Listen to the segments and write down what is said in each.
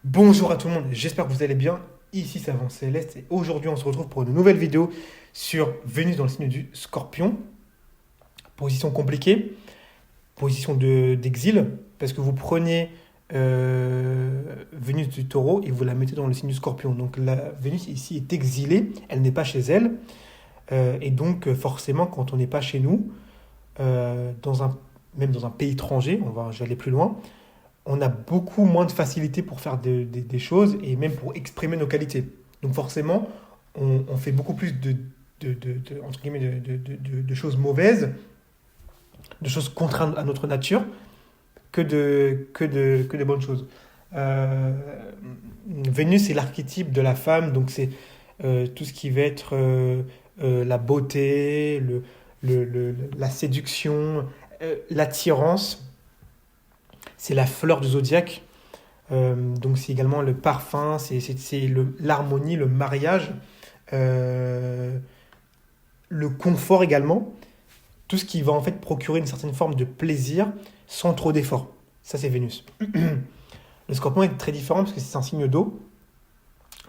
Bonjour à tout le monde, j'espère que vous allez bien. Ici c'est Savant Céleste et aujourd'hui on se retrouve pour une nouvelle vidéo sur Vénus dans le signe du Scorpion. Position compliquée, d'exil, parce que vous prenez Vénus du Taureau et vous la mettez dans le signe du Scorpion. Donc la Vénus ici est exilée, elle n'est pas chez elle. Et donc forcément quand on n'est pas chez nous, même dans un pays étranger, j'allais plus loin, on a beaucoup moins de facilité pour faire des choses et même pour exprimer nos qualités. Donc forcément, on fait beaucoup plus entre guillemets, de choses mauvaises, de choses contraires à notre nature, que de bonnes choses. Euh, Vénus, c'est l'archétype de la femme, donc c'est tout ce qui va être la beauté, la séduction, l'attirance. C'est la fleur du zodiaque. Donc c'est également le parfum, l'harmonie, le mariage, euh, le confort également. Tout ce qui va en fait procurer une certaine forme de plaisir sans trop d'effort. Ça c'est Vénus. Le scorpion est très différent parce que c'est un signe d'eau,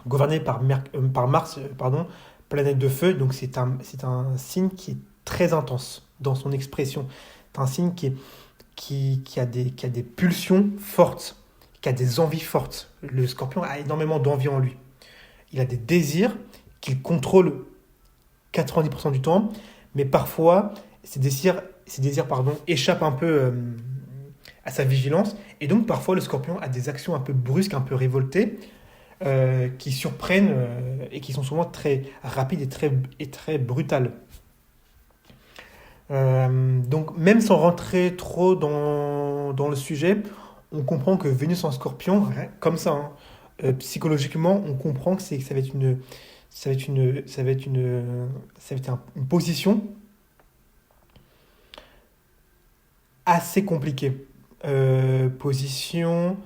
gouverné par Mars, pardon, planète de feu. Donc c'est un signe qui est très intense dans son expression. C'est un signe qui a des pulsions fortes, qui a des envies fortes. Le scorpion a énormément d'envie en lui. Il a des désirs qu'il contrôle 90% du temps, mais parfois ces désirs échappent un peu à sa vigilance, et donc parfois le scorpion a des actions un peu brusques, un peu révoltées, qui surprennent et qui sont souvent très rapides et très brutales. Donc même sans rentrer trop dans le sujet, on comprend que Vénus en Scorpion, comme ça, hein, psychologiquement, on comprend que ça va être une position assez compliquée. Position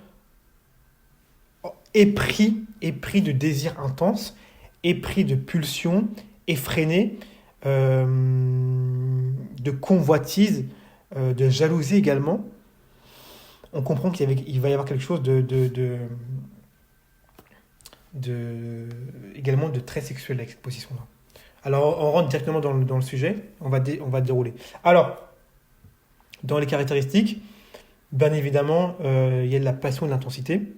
épris de désirs intenses, épris de pulsions effrénées, euh, de convoitise, de jalousie également. On comprend qu'il va y avoir quelque chose également de très sexuel avec cette position-là. Alors, on rentre directement dans le sujet, on va dérouler. Alors, dans les caractéristiques, bien évidemment, il y a de la passion et de l'intensité.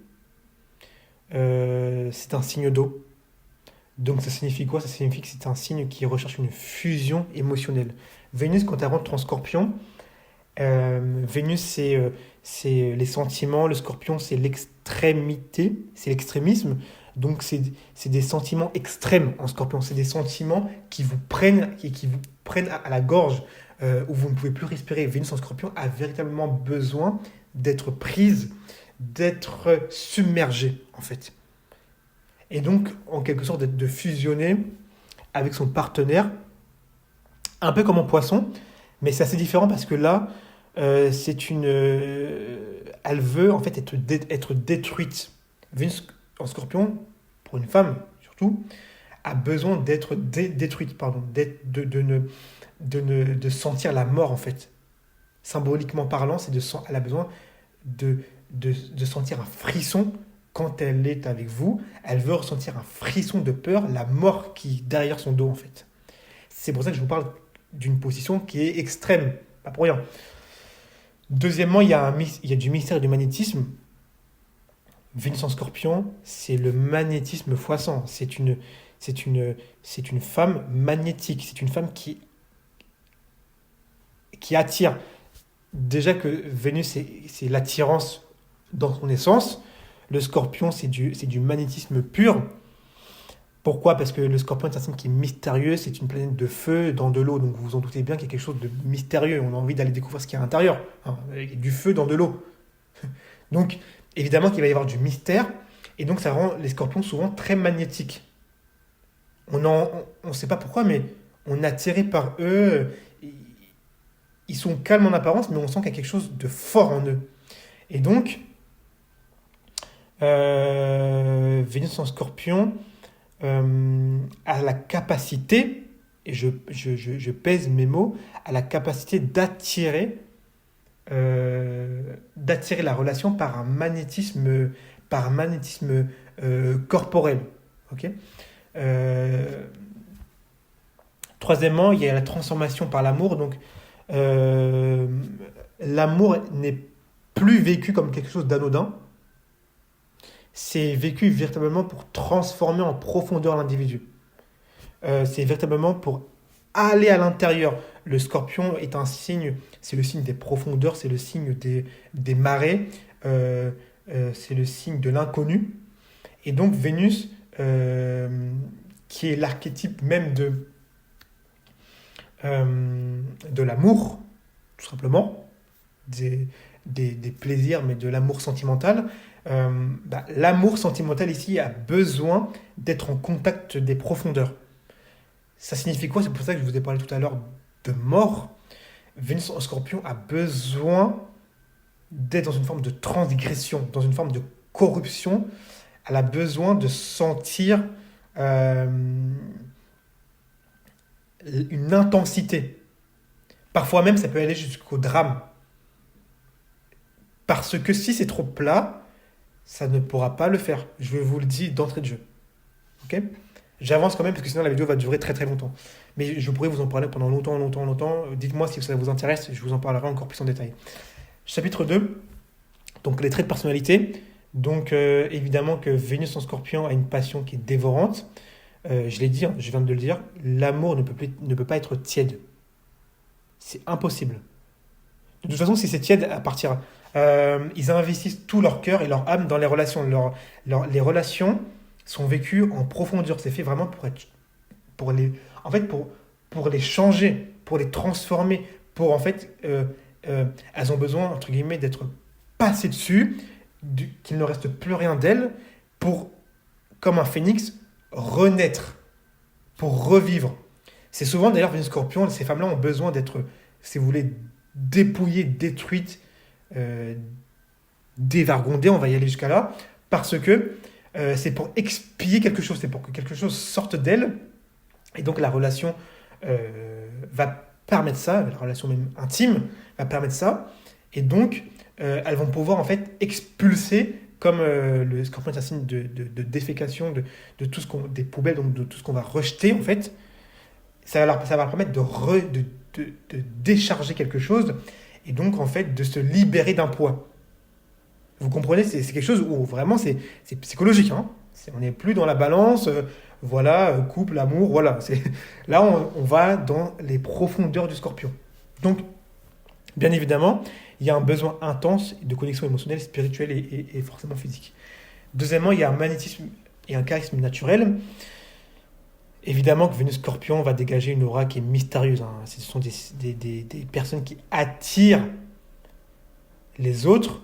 C'est un signe d'eau. Donc ça signifie quoi? Ça signifie que c'est un signe qui recherche une fusion émotionnelle. Vénus, quand elle rentre en scorpion, Vénus, c'est les sentiments, le scorpion, c'est l'extrémité, c'est l'extrémisme. Donc, c'est des sentiments extrêmes en scorpion. C'est des sentiments qui vous prennent à la gorge, où vous ne pouvez plus respirer. Vénus en scorpion a véritablement besoin d'être prise, d'être submergée, en fait. Et donc, en quelque sorte, de fusionner avec son partenaire, un peu comme en poisson, mais c'est assez différent parce que là, elle veut en fait être détruite. Vénus en scorpion, pour une femme surtout, a besoin d'être détruite, pardon, de sentir la mort en fait. Symboliquement parlant, elle a besoin de, de sentir un frisson quand elle est avec vous. Elle veut ressentir un frisson de peur, la mort qui est derrière son dos en fait. C'est pour ça que je vous parle d'une position qui est extrême, pas pour rien. Deuxièmement, il y a du mystère et du magnétisme. Vénus en scorpion, c'est le magnétisme fois 100. C'est une femme magnétique. C'est une femme qui attire. Déjà que Vénus, c'est l'attirance dans son essence. Le scorpion, c'est du magnétisme pur. Pourquoi? Parce que le scorpion est un signe qui est mystérieux, c'est une planète de feu dans de l'eau, donc vous vous en doutez bien qu'il y a quelque chose de mystérieux, on a envie d'aller découvrir ce qu'il y a à l'intérieur, hein, avec du feu dans de l'eau. Donc évidemment qu'il va y avoir du mystère, et donc ça rend les scorpions souvent très magnétiques. On ne sait pas pourquoi, mais on est attiré par eux, ils sont calmes en apparence, mais on sent qu'il y a quelque chose de fort en eux. Et donc, Vénus en scorpion, a la capacité, et je pèse mes mots, a la capacité d'attirer la relation par un par magnétisme corporel. Ok. Euh, Troisièmement, il y a la transformation par l'amour. Donc, euh, l'amour n'est plus vécu comme quelque chose d'anodin. C'est vécu véritablement pour transformer en profondeur l'individu. C'est véritablement pour aller à l'intérieur. Le scorpion est un signe, c'est le signe des profondeurs, c'est le signe des marais, euh, c'est le signe de l'inconnu. Et donc Vénus, qui est l'archétype même de l'amour, tout simplement, des plaisirs, mais de l'amour sentimental. L'amour sentimental ici a besoin d'être en contact des profondeurs. Ça signifie quoi? C'est pour ça que je vous ai parlé tout à l'heure de mort. Vénus en scorpion a besoin d'être dans une forme de transgression, dans une forme de corruption. Elle a besoin de sentir euh, une intensité. Parfois même, ça peut aller jusqu'au drame. Parce que si c'est trop plat, ça ne pourra pas le faire. Je vous le dis d'entrée de jeu. Ok? J'avance quand même parce que sinon la vidéo va durer très très longtemps. Mais je pourrais vous en parler pendant longtemps, longtemps, longtemps. Dites-moi si ça vous intéresse, je vous en parlerai encore plus en détail. Chapitre 2, donc les traits de personnalité. Donc évidemment que Vénus en scorpion a une passion qui est dévorante. Je l'ai dit, hein, je viens de le dire, l'amour ne peut pas être tiède. C'est impossible. De toute façon, si c'est tiède, elle partira. Ils investissent tout leur cœur et leur âme dans les relations. Les relations sont vécues en profondeur. C'est fait vraiment en fait, pour les changer, pour les transformer, pour en fait, elles ont besoin entre guillemets d'être passées dessus, qu'il ne reste plus rien d'elles, pour, comme un phénix, renaître, pour revivre. C'est souvent d'ailleurs Vénus Scorpion, ces femmes-là ont besoin d'être, si vous voulez, dépouillées, détruites, euh, dévergondées, on va y aller jusqu'à là, parce que c'est pour expier quelque chose, c'est pour que quelque chose sorte d'elle, et donc la relation va permettre ça, la relation même intime va permettre ça, et donc elles vont pouvoir en fait expulser, comme le scorpion est un signe de défécation, de tout des poubelles, donc de tout ce qu'on va rejeter en fait, ça va leur permettre de décharger quelque chose, et donc en fait de se libérer d'un poids. Vous comprenez, c'est quelque chose où vraiment c'est psychologique. Hein. On n'est plus dans la balance, voilà, couple, amour, voilà. Là, on va dans les profondeurs du scorpion. Donc, bien évidemment, il y a un besoin intense de connexion émotionnelle, spirituelle et forcément physique. Deuxièmement, il y a un magnétisme et un charisme naturel. Évidemment que Vénus Scorpion va dégager une aura qui est mystérieuse. Hein. Ce sont des personnes qui attirent les autres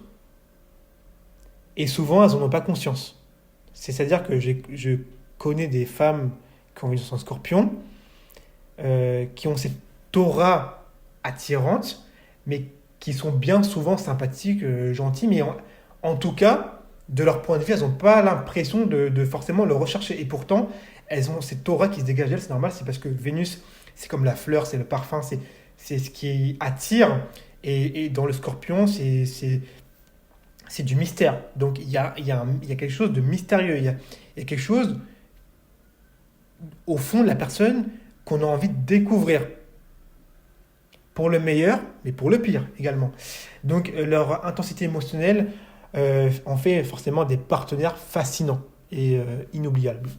et souvent elles n'en ont pas conscience. C'est-à-dire que je connais des femmes qui ont Vénus en Scorpion, qui ont cette aura attirante, mais qui sont bien souvent sympathiques, gentilles, mais en tout cas, de leur point de vue, elles n'ont pas l'impression de forcément le rechercher. Et pourtant, elles ont cette aura qui se dégage d'elles, c'est normal, c'est parce que Vénus, c'est comme la fleur, c'est le parfum, c'est ce qui attire. Et dans le Scorpion, c'est du mystère. Donc il y a quelque chose de mystérieux, il y a quelque chose au fond de la personne qu'on a envie de découvrir. Pour le meilleur, mais pour le pire également. Donc leur intensité émotionnelle en fait forcément des partenaires fascinants et inoubliables.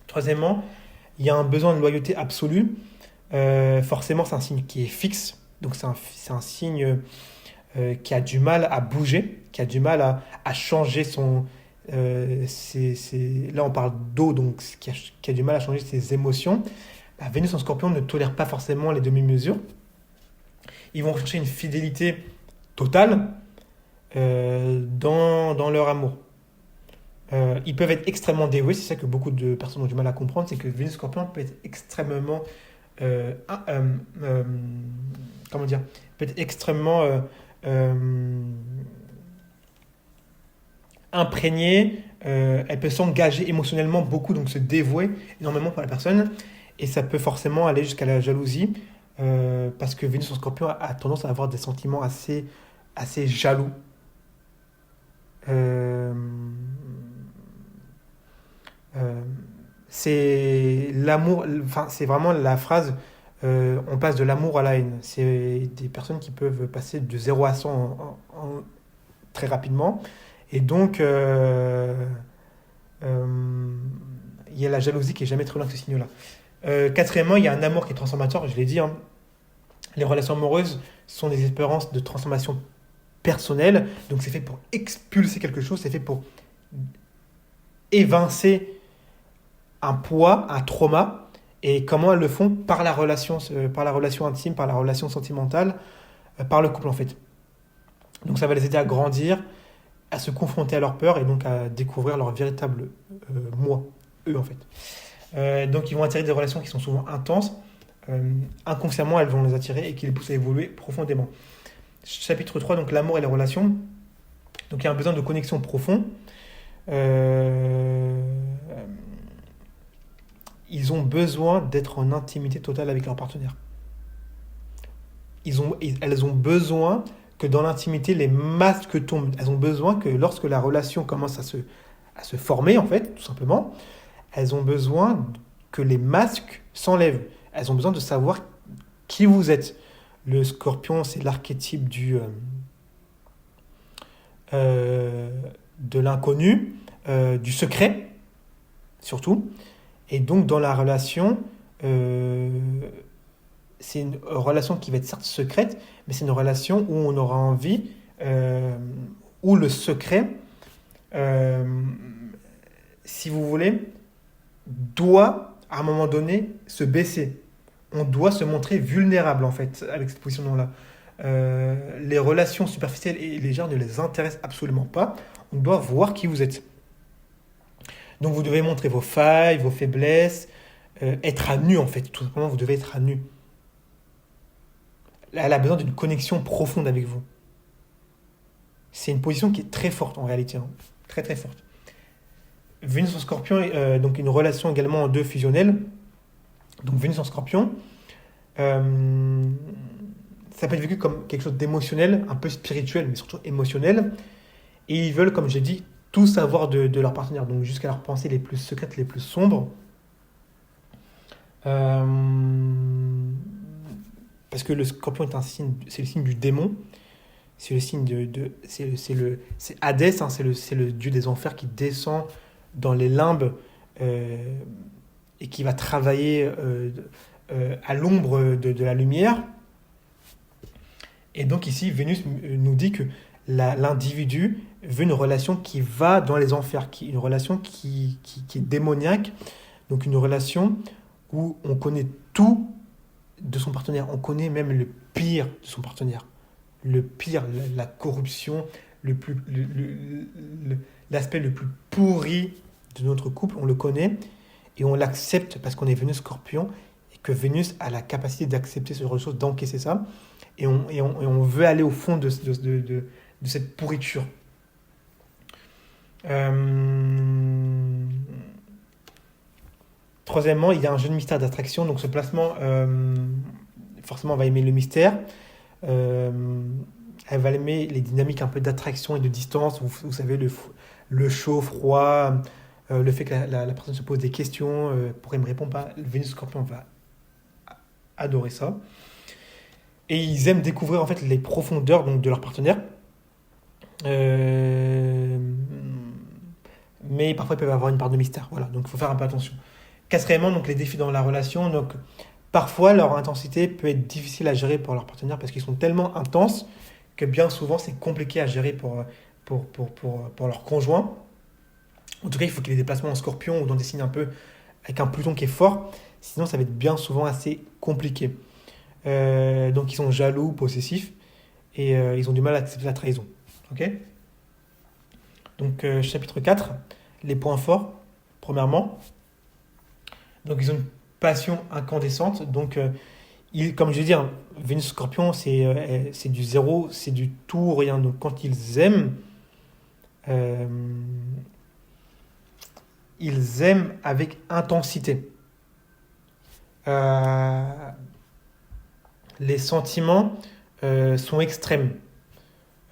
Troisièmement, il y a un besoin de loyauté absolue. Forcément, c'est un signe qui est fixe. Donc c'est un signe qui a du mal à bouger, qui a du mal à changer son... là, on parle d'eau, donc qui a du mal à changer ses émotions. Vénus en Scorpion ne tolère pas forcément les demi-mesures. Ils vont chercher une fidélité totale dans leur amour. Ils peuvent être extrêmement dévoués, c'est ça que beaucoup de personnes ont du mal à comprendre, c'est que Vénus Scorpion peut être extrêmement... comment dire? Peut être extrêmement imprégnée, elle peut s'engager émotionnellement beaucoup, donc se dévouer énormément pour la personne, et ça peut forcément aller jusqu'à la jalousie, parce que Vénus en Scorpion a tendance à avoir des sentiments assez jaloux. Euh, euh, c'est l'amour, enfin, c'est vraiment la phrase on passe de l'amour à la haine. C'est des personnes qui peuvent passer de 0 à 100 très rapidement. Et donc, euh, il y a la jalousie qui est jamais très loin que ce signe-là. Quatrièmement, il y a un amour qui est transformateur, je l'ai dit, hein. Les relations amoureuses sont des expériences de transformation personnelle. Donc c'est fait pour expulser quelque chose, c'est fait pour évincer un poids, un trauma. Et comment elles le font par la relation intime, par la relation sentimentale, par le couple en fait. Donc ça va les aider à grandir, à se confronter à leur peur et donc à découvrir leur véritable moi, eux en fait. Donc ils vont attirer des relations qui sont souvent intenses. Inconsciemment, elles vont les attirer et qui les poussent à évoluer profondément. Chapitre 3, donc l'amour et les relations. Donc il y a un besoin de connexion profond. Euh, Ils ont besoin d'être en intimité totale avec leur partenaire. Elles ont besoin que dans l'intimité, les masques tombent. Elles ont besoin que lorsque la relation commence à se former, en fait, tout simplement, elles ont besoin que les masques s'enlèvent. Elles ont besoin de savoir qui vous êtes. Le scorpion, c'est l'archétype euh, de l'inconnu, du secret, surtout. Et donc, dans la relation, euh, c'est une relation qui va être certes secrète, mais c'est une relation où on aura envie, euh, où le secret, euh, si vous voulez, doit, à un moment donné, se baisser. On doit se montrer vulnérable, en fait, avec cette position-là. Les relations superficielles et légères ne les intéressent absolument pas. On doit voir qui vous êtes. Donc vous devez montrer vos failles, vos faiblesses, être à nu, en fait. Tout simplement, vous devez être à nu. Elle a besoin d'une connexion profonde avec vous. C'est une position qui est très forte en réalité, hein. Très très forte. Vénus en scorpion, donc une relation également en deux fusionnelle. Donc Vénus en scorpion, euh, ça peut être vécu comme quelque chose d'émotionnel, un peu spirituel, mais surtout émotionnel. Et ils veulent, comme j'ai dit, tout savoir de leur partenaire, donc jusqu'à leurs pensées les plus secrètes, les plus sombres. Euh, Parce que le scorpion est un signe, c'est le signe du démon, c'est le signe c'est Hadès, hein, c'est le dieu des enfers qui descend dans les limbes euh, et qui va travailler à l'ombre de la lumière. Et donc ici, Vénus nous dit que l'individu veut une relation qui va dans les enfers, une relation qui est démoniaque, donc une relation où on connaît tout de son partenaire, on connaît même le pire de son partenaire, le pire, la corruption, le plus, l'aspect le plus pourri de notre couple, on le connaît et on l'accepte parce qu'on est Vénus Scorpion et que Vénus a la capacité d'accepter ce genre de choses, d'encaisser ça et on veut aller au fond de cette pourriture. Euh, Troisièmement, il y a un jeu de mystère d'attraction, donc ce placement, forcément, va aimer le mystère. Euh, Elle va aimer les dynamiques un peu d'attraction et de distance. Vous savez, le chaud, froid, le fait que la personne se pose des questions, pourquoi il ne me répond pas. Le Vénus Scorpion va adorer ça. Et ils aiment découvrir en fait les profondeurs donc, de leur partenaire. Euh, mais parfois ils peuvent avoir une part de mystère. Voilà, donc il faut faire un peu attention. Quatrièmement, donc les défis dans la relation. Donc parfois leur intensité peut être difficile à gérer pour leur partenaire parce qu'ils sont tellement intenses que bien souvent c'est compliqué à gérer pour leur conjoint. En tout cas, il faut qu'il y ait des placements en scorpion ou dans des signes un peu avec un Pluton qui est fort. Sinon, ça va être bien souvent assez compliqué. Donc ils sont jaloux, possessifs et ils ont du mal à accepter la trahison. Ok. Donc chapitre 4, les points forts. Premièrement, donc ils ont une passion incandescente. Donc comme je vais dire, Vénus Scorpion, c'est du zéro, c'est du tout ou rien. Donc quand euh, ils aiment avec intensité. Euh, les sentiments sont extrêmes.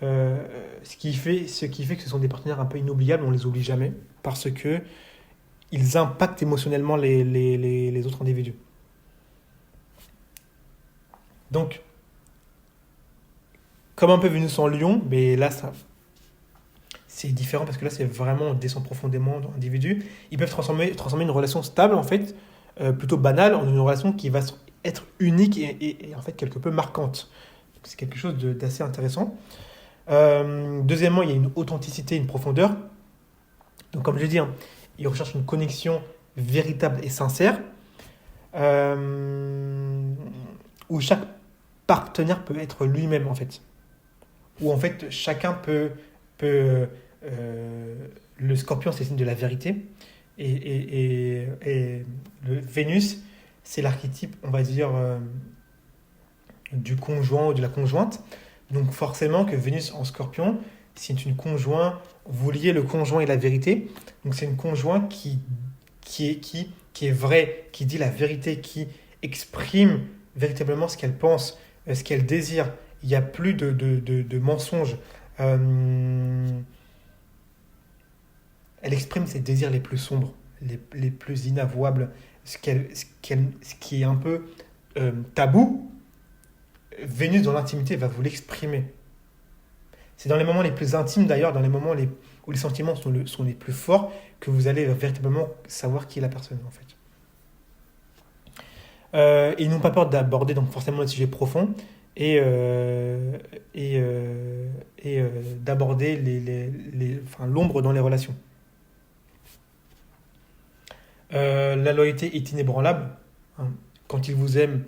Ce qui fait que ce sont des partenaires un peu inoubliables, on les oublie jamais, parce que ils impactent émotionnellement les autres individus. Donc, comme un peu Vénus en Lion, mais là, c'est différent parce que là, c'est vraiment, on descend profondément dans l'individu. Ils peuvent transformer une relation stable, en fait, plutôt banale, en une relation qui va être unique et en fait quelque peu marquante. Donc, c'est quelque chose d'assez intéressant. Deuxièmement, il y a une authenticité, une profondeur. Donc, comme je l'ai dit, hein, ils recherchent une connexion véritable et sincère, euh, où chaque partenaire peut être lui-même, en fait. Où, en fait, chacun peut le scorpion, c'est le signe de la vérité. Et le Vénus, c'est l'archétype, on va dire, du conjoint ou de la conjointe. Donc forcément que Vénus en scorpion, c'est une conjoint, vous liez le conjoint et la vérité. Donc c'est une conjoint qui est vraie, qui dit la vérité, qui exprime véritablement ce qu'elle pense, ce qu'elle désire. Il n'y a plus de mensonges. Euh, Elle exprime ses désirs les plus sombres, les plus inavouables, ce qui est un peu tabou. Vénus dans l'intimité va vous l'exprimer. C'est dans les moments les plus intimes d'ailleurs, dans les moments où les sentiments sont les plus forts, que vous allez véritablement savoir qui est la personne en fait. Ils n'ont pas peur d'aborder donc forcément des sujets profonds et, euh, et, euh, et d'aborder enfin, l'ombre dans les relations. La loyauté est inébranlable. Hein. Quand ils vous aiment,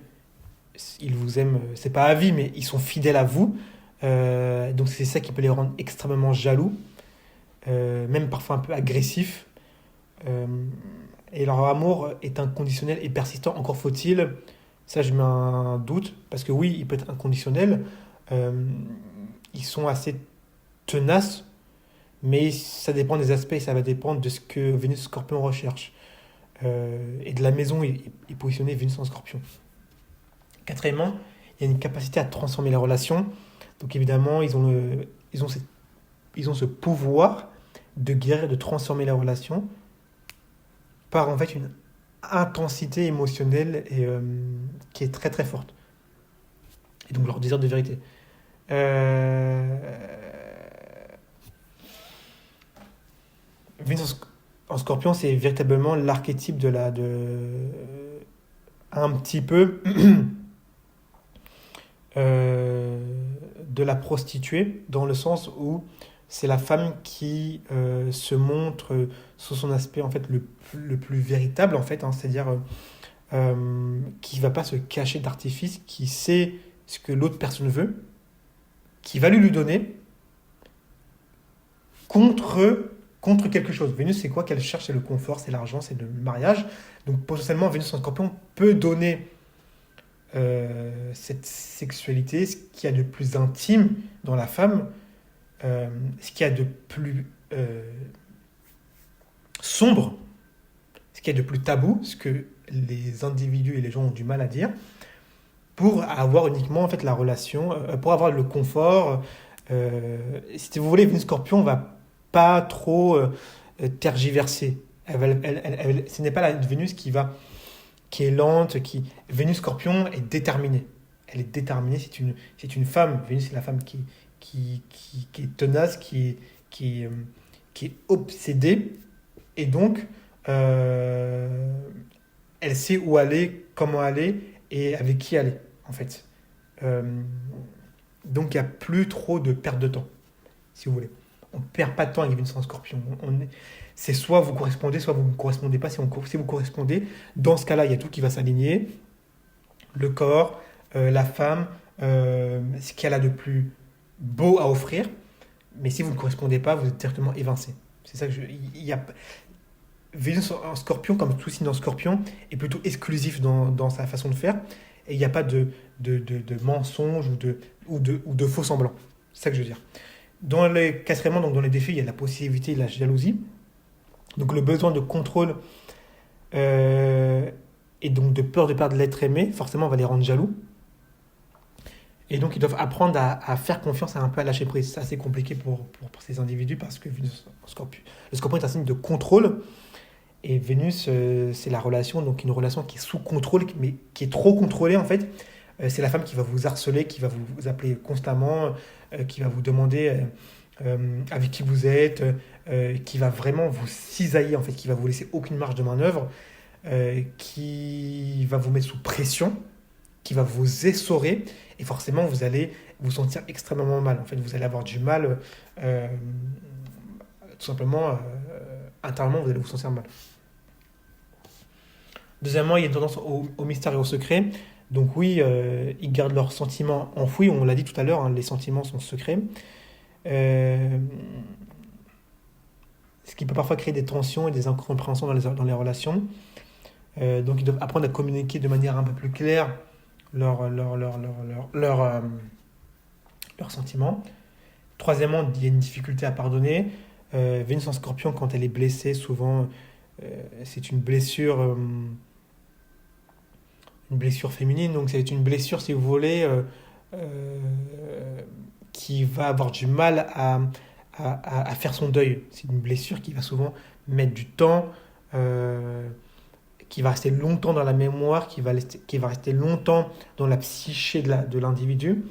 c'est pas à vie, mais ils sont fidèles à vous. Donc c'est ça qui peut les rendre extrêmement jaloux, même parfois un peu agressifs. Euh, et leur amour est inconditionnel et persistant. Encore faut-il, ça je mets un doute, parce que oui, il peut être inconditionnel. Euh, Ils sont assez tenaces, mais ça dépend des aspects, ça va dépendre de ce que Vénus Scorpion recherche. Et de la maison est positionné Vénus en Scorpion. Quatrièmement, il y a une capacité à transformer les relations. Donc évidemment, ils ont ce pouvoir de guérir, de transformer les relations par en fait une intensité émotionnelle qui est très très forte. Et donc leur désir de vérité. Euh, Vénus en Scorpion, c'est véritablement l'archétype un petit peu euh, de la prostituée, dans le sens où c'est la femme qui se montre sous son aspect en fait le plus véritable en fait, hein, c'est-à-dire qui va pas se cacher d'artifice, qui sait ce que l'autre personne veut, qui va lui donner contre quelque chose. Vénus, c'est quoi qu'elle cherche? C'est le confort, c'est l'argent, c'est le mariage. Donc potentiellement, Vénus en Scorpion peut donner cette sexualité, ce qu'il y a de plus intime dans la femme, ce qu'il y a de plus sombre, ce qu'il y a de plus tabou, ce que les individus et les gens ont du mal à dire, pour avoir uniquement en fait la relation, pour avoir le confort. Si vous voulez, Vénus Scorpion va pas trop tergiverser. Ce n'est pas la Vénus qui est lente, Vénus Scorpion est déterminée. Elle est déterminée, c'est une femme. Vénus, c'est la femme qui est tenace, qui, est, qui est obsédée. Et donc, euh, elle sait où aller, comment aller et avec qui aller, en fait. Euh, donc, il n'y a plus trop de perte de temps, si vous voulez. On ne perd pas de temps avec Vénus en Scorpion. C'est soit vous correspondez, soit vous ne correspondez pas. Si vous correspondez, dans ce cas-là, il y a tout qui va s'aligner. Le corps, la femme, ce qu'elle a de plus beau à offrir. Mais si vous ne correspondez pas, vous êtes directement évincé. C'est ça que il y a, Vénus en Scorpion, comme tout signe en Scorpion, est plutôt exclusif dans sa façon de faire. Et il n'y a pas de mensonges ou de faux semblants. C'est ça que je veux dire. Quatrièmement, donc dans les défis, il y a la possibilité de la jalousie. Donc le besoin de contrôle et donc de peur de perdre l'être aimé, forcément, va les rendre jaloux. Et donc, ils doivent apprendre à faire confiance, à un peu à lâcher prise. C'est assez compliqué pour ces individus parce que le scorpion est un signe de contrôle. Et Vénus, c'est la relation, donc une relation qui est sous contrôle, mais qui est trop contrôlée en fait. C'est la femme qui va vous harceler, qui va vous appeler constamment, qui va vous demander avec qui vous êtes, qui va vraiment vous cisailler en fait, qui va vous laisser aucune marge de manœuvre, qui va vous mettre sous pression, qui va vous essorer, et forcément vous allez vous sentir extrêmement mal. En fait, vous allez avoir du mal, tout simplement, intérieurement, vous allez vous sentir mal. Deuxièmement, il y a une tendance au mystère et au secret. Donc oui, ils gardent leurs sentiments enfouis. On l'a dit tout à l'heure, hein, les sentiments sont secrets. Euh, Ce qui peut parfois créer des tensions et des incompréhensions dans les relations. Donc ils doivent apprendre à communiquer de manière un peu plus claire leurs sentiments. Troisièmement, il y a une difficulté à pardonner. Vénus en scorpion, quand elle est blessée, souvent, c'est une blessure féminine, donc c'est une blessure, si vous voulez, qui va avoir du mal à faire son deuil. C'est une blessure qui va souvent mettre du temps, qui va rester longtemps dans la mémoire, qui va rester longtemps dans la psyché de l'individu,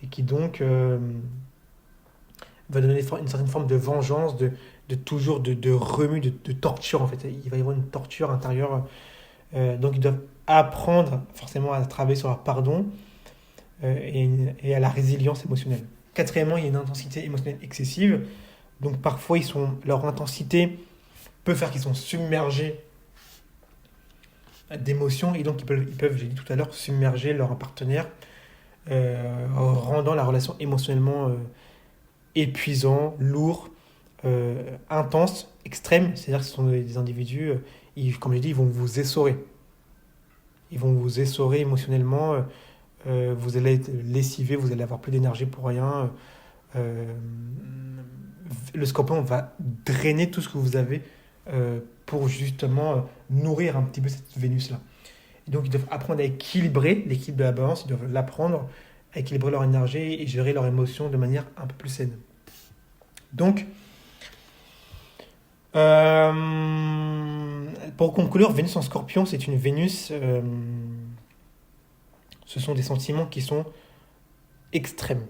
et qui donc va donner une certaine forme de vengeance, toujours de remue, de torture en fait. Il va y avoir une torture intérieure. Donc ils doivent apprendre forcément à travailler sur leur pardon et à la résilience émotionnelle. Quatrièmement, il y a une intensité émotionnelle excessive. Donc parfois, leur intensité peut faire qu'ils sont submergés d'émotions et donc ils peuvent, j'ai dit tout à l'heure, submerger leur partenaire, rendant la relation émotionnellement épuisant, lourd, intense, extrême. C'est-à-dire que ce sont des individus, comme j'ai dit, ils vont vous essorer. Ils vont vous essorer émotionnellement. Vous allez être lessivé, vous allez avoir plus d'énergie pour rien. Euh, le scorpion va drainer tout ce que vous avez pour justement nourrir un petit peu cette Vénus-là. Et donc ils doivent apprendre à équilibrer l'équilibre de la balance, ils doivent l'apprendre à équilibrer leur énergie et gérer leurs émotions de manière un peu plus saine. Donc, pour conclure, Vénus en scorpion, c'est une Vénus, ce sont des sentiments qui sont extrêmes.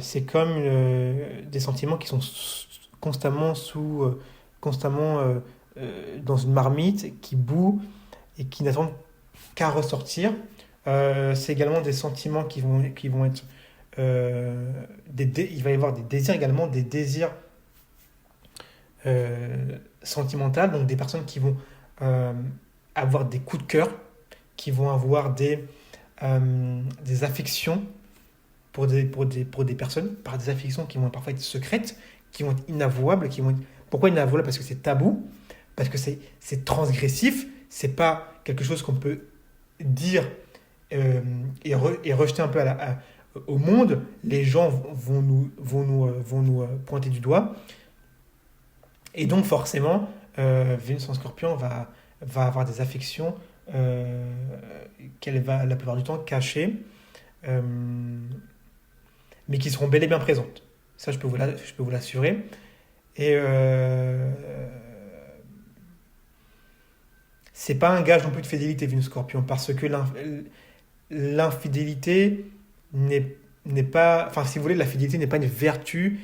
C'est comme des sentiments qui sont constamment dans une marmite, qui bout et qui n'attendent qu'à ressortir. C'est également des sentiments qui vont être il va y avoir des désirs également, des désirs sentimentaux, donc des personnes qui vont euh, avoir des coups de cœur, qui vont avoir des affections pour des personnes, par des affections qui vont parfois être secrètes, qui vont être inavouables, pourquoi inavouables? Parce que c'est tabou, parce que c'est transgressif, c'est pas quelque chose qu'on peut dire et rejeter un peu au monde. Les gens vont nous pointer du doigt, et donc forcément, Vénus en Scorpion va avoir des affections qu'elle va la plupart du temps cacher, euh, mais qui seront bel et bien présentes. Ça, je peux vous l'assurer. Et c'est pas un gage non plus de fidélité, Vénus Scorpion, parce que l'infidélité n'est pas, enfin, si vous voulez, la fidélité n'est pas une vertu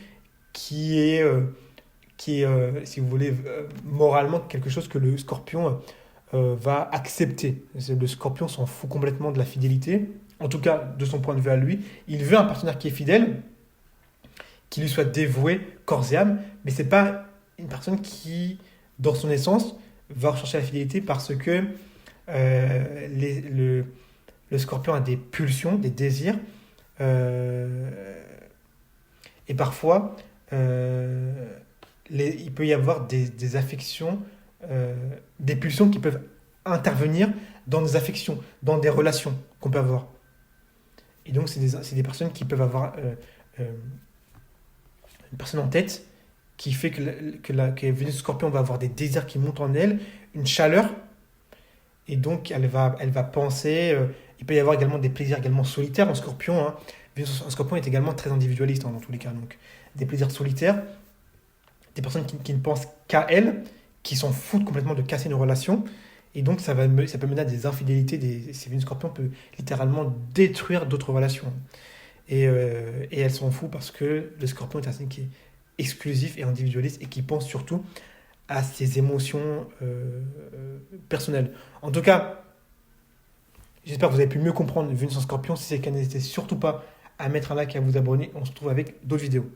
qui est, si vous voulez, moralement quelque chose que le Scorpion va accepter. Le Scorpion s'en fout complètement de la fidélité, en tout cas de son point de vue à lui. Il veut un partenaire qui est fidèle, qui lui soit dévoué corps et âme, mais c'est pas une personne qui, dans son essence, va rechercher la fidélité parce que le Scorpion a des pulsions, des désirs, et parfois il peut y avoir des affections, des pulsions qui peuvent intervenir dans des affections, dans des relations qu'on peut avoir. Et donc c'est des personnes qui peuvent avoir une personne en tête qui fait que Vénus Scorpion va avoir des désirs qui montent en elle, une chaleur, Et donc, elle va penser. Il peut y avoir également des plaisirs également solitaires en scorpion. Hein. Vénus en scorpion est également très individualiste, hein, dans tous les cas. Donc, des plaisirs solitaires, des personnes qui ne pensent qu'à elles, qui s'en foutent complètement de casser une relation. Et donc, ça peut mener à des infidélités. Ces Vénus scorpion peut littéralement détruire d'autres relations. Et elle s'en fout parce que le scorpion est un signe qui est exclusif et individualiste et qui pense surtout à ses émotions personnelles. En tout cas, j'espère que vous avez pu mieux comprendre Vénus en scorpion. Si c'est le cas, n'hésitez surtout pas à mettre un like et à vous abonner. On se retrouve avec d'autres vidéos.